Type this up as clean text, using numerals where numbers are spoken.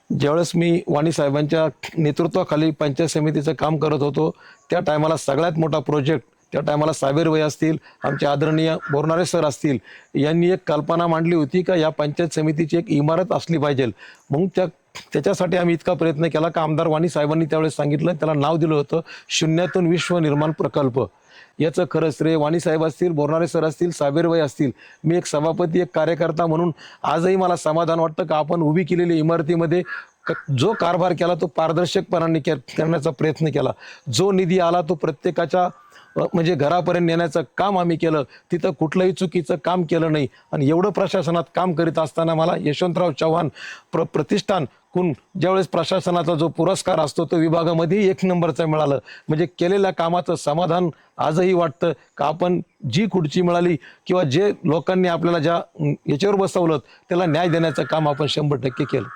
ज्यावेळेस मी वाणी साहेबांच्या नेतृत्वाखाली पंचायत समितीचं काम करत होतो, त्या टायमाला सगळ्यात मोठा प्रोजेक्ट, त्या टायमाला साबेर भाई असतील, आमचे आदरणीय बोरनारे सर असतील, यांनी एक कल्पना मांडली होती का या पंचायत समितीची एक इमारत असली पाहिजे. मग त्याच्यासाठी आम्ही इतका प्रयत्न केला का आमदार वाणी साहेबांनी त्यावेळेस सांगितलं, त्याला नाव दिलं होतं शून्यातून विश्व निर्माण प्रकल्प. याचं खरं श्रेय वाणी साहेब असतील, बोरनारे सर असतील, साबेर भाई असतील. मी एक सभापती, एक कार्यकर्ता म्हणून आजही मला समाधान वाटतं का आपण उभी केलेली इमारतीमध्ये जो कारभार केला तो पारदर्शकपणाने करण्याचा प्रयत्न केला. जो निधी आला तो प्रत्येकाच्या म्हणजे घरापर्यंत नेण्याचं काम आम्ही केलं. तिथं कुठलंही चुकीचं काम केलं नाही. आणि एवढं प्रशासनात काम करीत असताना मला यशवंतराव चव्हाण प्रतिष्ठान कुण ज्यावेळेस प्रशासनाचा जो पुरस्कार असतो तो विभागामध्ये 1 नंबरचा मिळालं. म्हणजे केलेल्या कामाचं समाधान आजही वाटतं का आपण जी खुर्ची मिळाली किंवा जे लोकांनी आपल्याला ज्या याच्यावर बसवलं त्याला न्याय देण्याचं काम आपण 100% केलं.